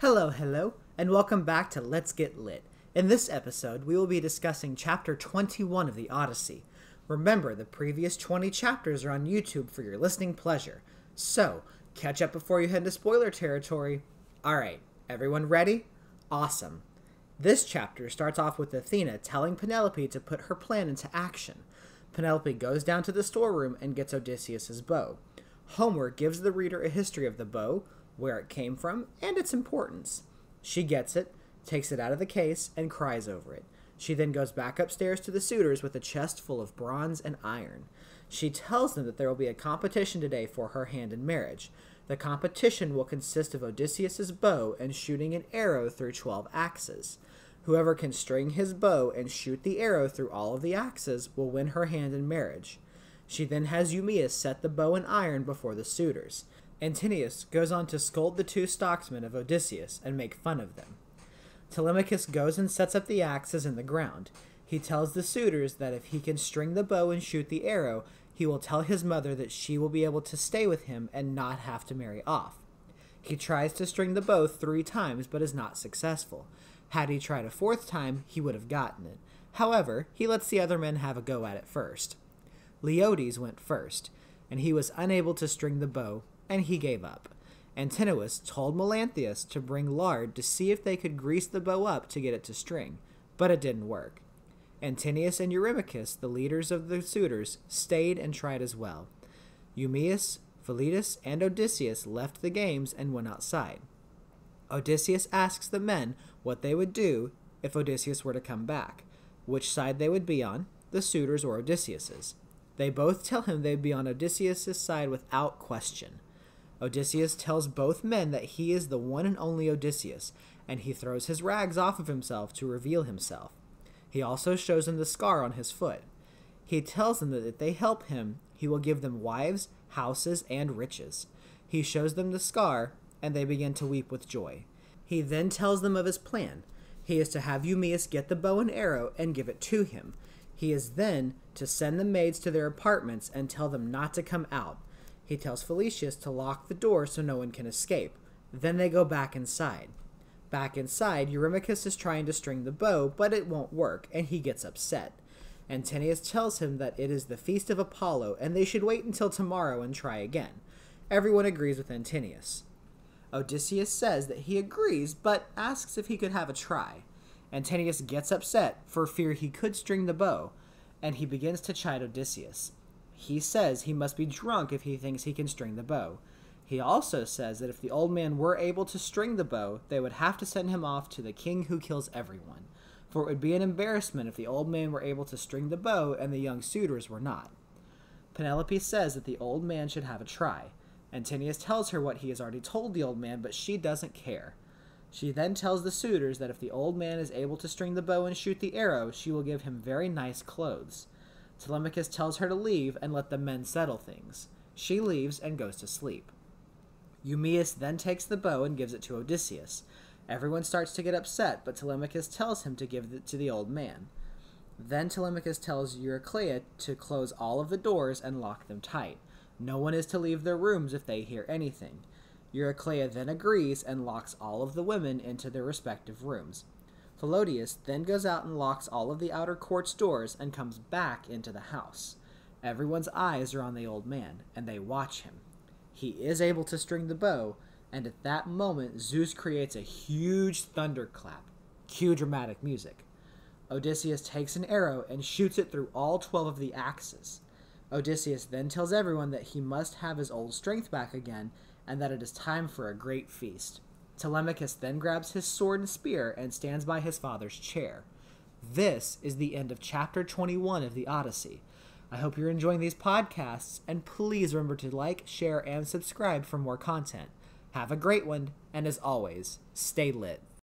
Hello, and welcome back to Let's Get Lit. In this episode, we will be discussing Chapter 21 of the Odyssey. Remember, the previous 20 chapters are on YouTube for your listening pleasure. So, catch up before you head into spoiler territory. Alright, everyone ready? Awesome. This chapter starts off with Athena telling Penelope to put her plan into action. Penelope goes down to the storeroom and gets Odysseus' bow. Homer gives the reader a history of the bow, where it came from, and its importance. She gets it, takes it out of the case, and cries over it. She then goes back upstairs to the suitors with a chest full of bronze and iron. She tells them that there will be a competition today for her hand in marriage. The competition will consist of Odysseus' bow and shooting an arrow through 12 axes. Whoever can string his bow and shoot the arrow through all of the axes will win her hand in marriage. She then has Eumaeus set the bow and iron before the suitors. Antinous goes on to scold the two stocksmen of Odysseus and make fun of them. Telemachus goes and sets up the axes in the ground. He tells the suitors that if he can string the bow and shoot the arrow, he will tell his mother that she will be able to stay with him and not have to marry off. He tries to string the bow 3 times but is not successful. Had he tried a 4th time, he would have gotten it. However, he lets the other men have a go at it first. Leodes went first, and he was unable to string the bow, and he gave up. Antinous told Melanthius to bring lard to see if they could grease the bow up to get it to string, but it didn't work. Antinous and Euremacus, the leaders of the suitors, stayed and tried as well. Eumaeus, Philestrious, and Odysseus left the games and went outside. Odysseus asks the men what they would do if Odysseus were to come back, which side they would be on, the suitors or Odysseus's. They both tell him they'd be on Odysseus' side without question. Odysseus tells both men that he is the one and only Odysseus, and he throws his rags off of himself to reveal himself. He also shows them the scar on his foot. He tells them that if they help him, he will give them wives, houses, and riches. He shows them the scar, and they begin to weep with joy. He then tells them of his plan. He is to have Eumaeus get the bow and arrow and give it to him. He is then to send the maids to their apartments and tell them not to come out. He tells Philestrious to lock the door so no one can escape. Then they go back inside. Back inside, Eurymachus is trying to string the bow, but it won't work, and he gets upset. Antinous tells him that it is the feast of Apollo, and they should wait until tomorrow and try again. Everyone agrees with Antinous. Odysseus says that he agrees, but asks if he could have a try. Antinous gets upset for fear he could string the bow, and he begins to chide Odysseus. He says he must be drunk if he thinks he can string the bow. He also says that if the old man were able to string the bow, they would have to send him off to the king who kills everyone, for it would be an embarrassment if the old man were able to string the bow and the young suitors were not. Penelope says that the old man should have a try. Antinous tells her what he has already told the old man, but she doesn't care. She then tells the suitors that if the old man is able to string the bow and shoot the arrow, she will give him very nice clothes. Telemachus tells her to leave and let the men settle things. She leaves and goes to sleep. Eumaeus then takes the bow and gives it to Odysseus. Everyone starts to get upset, but Telemachus tells him to give it to the old man. Then Telemachus tells Euryclea to close all of the doors and lock them tight. No one is to leave their rooms if they hear anything. Euryclea then agrees and locks all of the women into their respective rooms. Philestrious then goes out and locks all of the outer court's doors and comes back into the house. Everyone's eyes are on the old man, and they watch him. He is able to string the bow, and at that moment Zeus creates a huge thunderclap. Cue dramatic music. Odysseus takes an arrow and shoots it through all 12 of the axes. Odysseus then tells everyone that he must have his old strength back again, and that it is time for a great feast. Telemachus then grabs his sword and spear and stands by his father's chair. This is the end of Chapter 21 of the Odyssey. I hope you're enjoying these podcasts, and please remember to like, share, and subscribe for more content. Have a great one, and as always, stay lit.